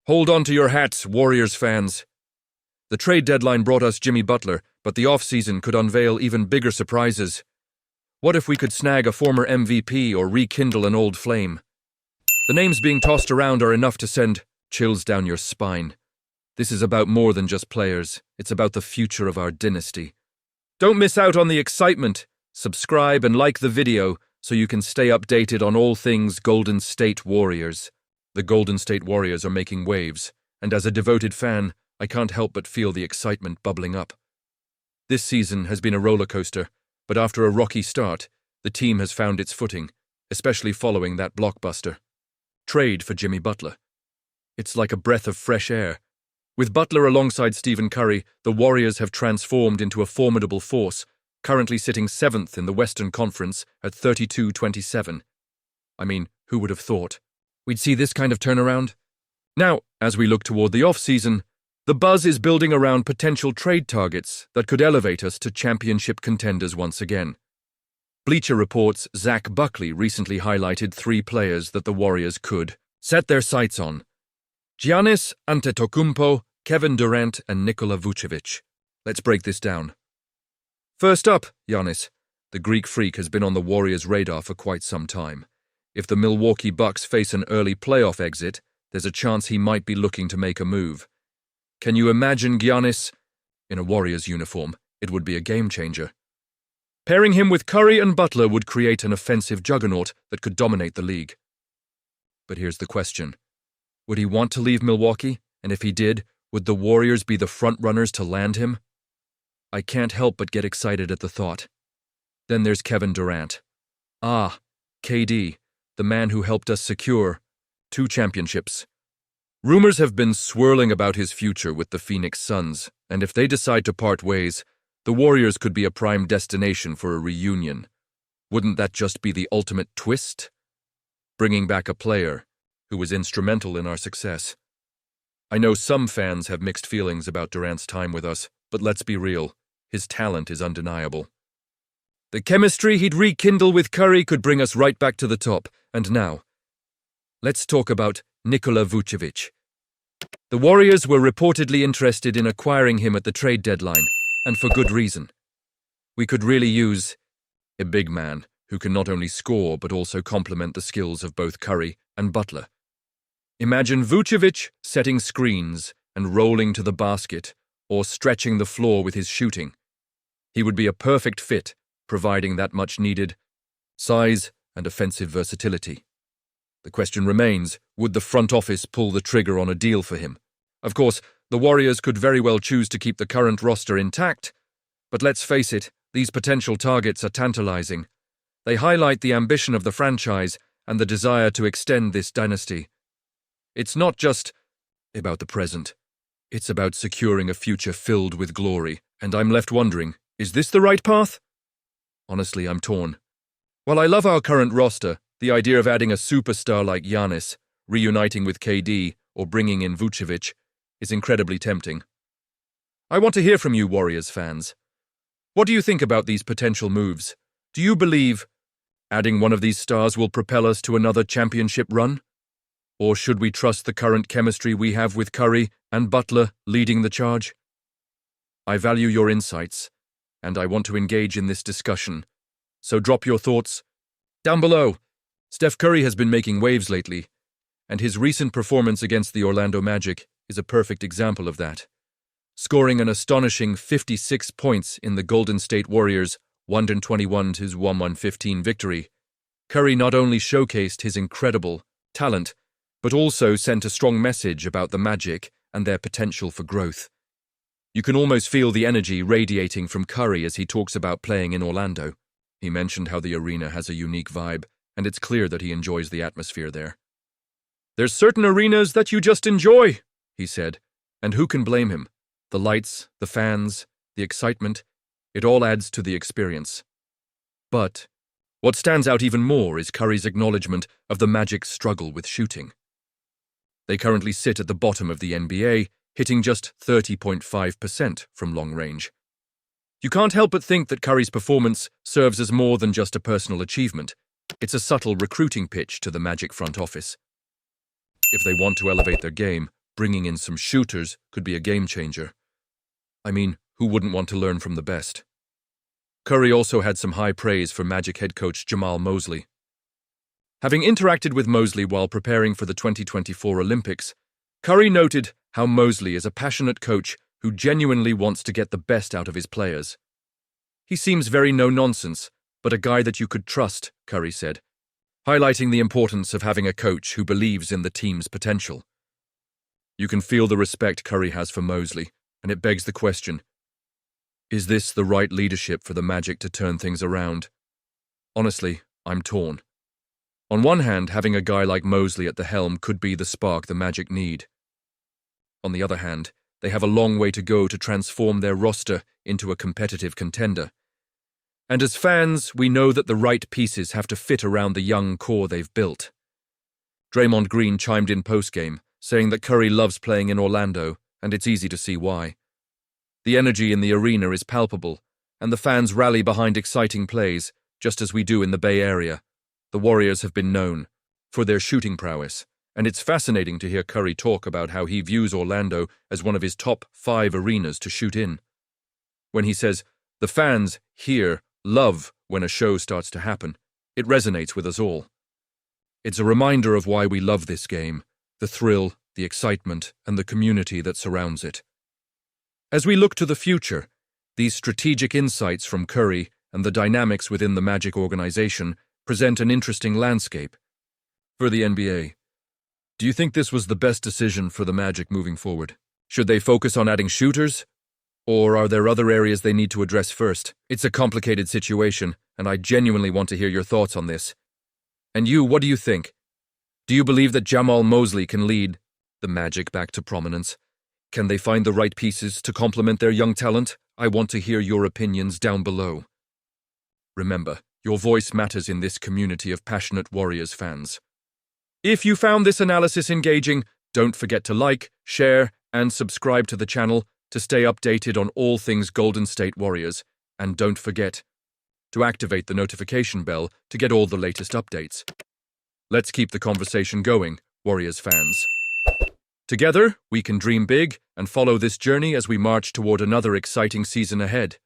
Hold on to your hats, Warriors fans. The trade deadline brought us Jimmy Butler, but the offseason could unveil even bigger surprises. What if we could snag a former MVP or rekindle an old flame? The names being tossed around are enough to send chills down your spine. This is about more than just players. It's about the future of our dynasty. Don't miss out on the excitement. Subscribe and like the video so you can stay updated on all things Golden State Warriors. The Golden State Warriors are making waves, and as a devoted fan, I can't help but feel the excitement bubbling up. This season has been a roller coaster, but after a rocky start, the team has found its footing, especially following that blockbuster trade for Jimmy Butler. It's like a breath of fresh air. With Butler alongside Stephen Curry, the Warriors have transformed into a formidable force, currently sitting 7th in the Western Conference at 32-27. I mean, who would have thought we'd see this kind of turnaround? Now, as we look toward the off-season, the buzz is building around potential trade targets that could elevate us to championship contenders once again. Bleacher Report's Zach Buckley recently highlighted 3 players that the Warriors could set their sights on: Giannis Antetokounmpo, Kevin Durant, and Nikola Vucevic. Let's break this down. First up, Giannis. The Greek freak has been on the Warriors' radar for quite some time. If the Milwaukee Bucks face an early playoff exit, there's a chance he might be looking to make a move. Can you imagine Giannis in a Warriors uniform? It would be a game-changer. Pairing him with Curry and Butler would create an offensive juggernaut that could dominate the league. But here's the question. Would he want to leave Milwaukee? And if he did, would the Warriors be the front-runners to land him? I can't help but get excited at the thought. Then there's Kevin Durant. KD, the man who helped us secure 2 championships. Rumors have been swirling about his future with the Phoenix Suns, and if they decide to part ways, the Warriors could be a prime destination for a reunion. Wouldn't that just be the ultimate twist? Bringing back a player who was instrumental in our success. I know some fans have mixed feelings about Durant's time with us, but let's be real, his talent is undeniable. The chemistry he'd rekindle with Curry could bring us right back to the top. And now, let's talk about Nikola Vucevic. The Warriors were reportedly interested in acquiring him at the trade deadline, and for good reason. We could really use a big man who can not only score but also complement the skills of both Curry and Butler. Imagine Vucevic setting screens and rolling to the basket or stretching the floor with his shooting. He would be a perfect fit, providing that much-needed size and offensive versatility. The question remains, would the front office pull the trigger on a deal for him? Of course, the Warriors could very well choose to keep the current roster intact, but let's face it, these potential targets are tantalizing. They highlight the ambition of the franchise and the desire to extend this dynasty. It's not just about the present. It's about securing a future filled with glory, and I'm left wondering, is this the right path? Honestly, I'm torn. While I love our current roster, the idea of adding a superstar like Giannis, reuniting with KD, or bringing in Vucevic is incredibly tempting. I want to hear from you, Warriors fans. What do you think about these potential moves? Do you believe adding one of these stars will propel us to another championship run? Or should we trust the current chemistry we have with Curry and Butler leading the charge? I value your insights, and I want to engage in this discussion. So drop your thoughts down below. Steph Curry has been making waves lately, and his recent performance against the Orlando Magic is a perfect example of that. Scoring an astonishing 56 points in the Golden State Warriors' 121-115 victory, Curry not only showcased his incredible talent, but also sent a strong message about the Magic and their potential for growth. You can almost feel the energy radiating from Curry as he talks about playing in Orlando. He mentioned how the arena has a unique vibe, and it's clear that he enjoys the atmosphere there. "There's certain arenas that you just enjoy," he said, and who can blame him? The lights, the fans, the excitement, it all adds to the experience. But what stands out even more is Curry's acknowledgement of the Magic's struggle with shooting. They currently sit at the bottom of the NBA, hitting just 30.5% from long range. You can't help but think that Curry's performance serves as more than just a personal achievement. It's a subtle recruiting pitch to the Magic front office. If they want to elevate their game, bringing in some shooters could be a game changer. I mean, who wouldn't want to learn from the best? Curry also had some high praise for Magic head coach Jamal Mosley. Having interacted with Mosley while preparing for the 2024 Olympics, Curry noted how Mosley is a passionate coach who genuinely wants to get the best out of his players. He seems very no-nonsense, but a guy that you could trust, Curry said, highlighting the importance of having a coach who believes in the team's potential. You can feel the respect Curry has for Mosley, and it begs the question, is this the right leadership for the Magic to turn things around? Honestly, I'm torn. On one hand, having a guy like Mosley at the helm could be the spark the Magic need. On the other hand, they have a long way to go to transform their roster into a competitive contender. And as fans, we know that the right pieces have to fit around the young core they've built. Draymond Green chimed in postgame, saying that Curry loves playing in Orlando, and it's easy to see why. The energy in the arena is palpable, and the fans rally behind exciting plays, just as we do in the Bay Area. The Warriors have been known for their shooting prowess, and it's fascinating to hear Curry talk about how he views Orlando as one of his top 5 arenas to shoot in. When he says, the fans here love when a show starts to happen, it resonates with us all. It's a reminder of why we love this game, the thrill, the excitement, and the community that surrounds it. As we look to the future, these strategic insights from Curry and the dynamics within the Magic organization present an interesting landscape. For the NBA, do you think this was the best decision for the Magic moving forward? Should they focus on adding shooters? Or are there other areas they need to address first? It's a complicated situation, and I genuinely want to hear your thoughts on this. And you, what do you think? Do you believe that Jamal Mosley can lead the Magic back to prominence? Can they find the right pieces to complement their young talent? I want to hear your opinions down below. Remember, your voice matters in this community of passionate Warriors fans. If you found this analysis engaging, don't forget to like, share, and subscribe to the channel to stay updated on all things Golden State Warriors. And don't forget to activate the notification bell to get all the latest updates. Let's keep the conversation going, Warriors fans. Together, we can dream big and follow this journey as we march toward another exciting season ahead.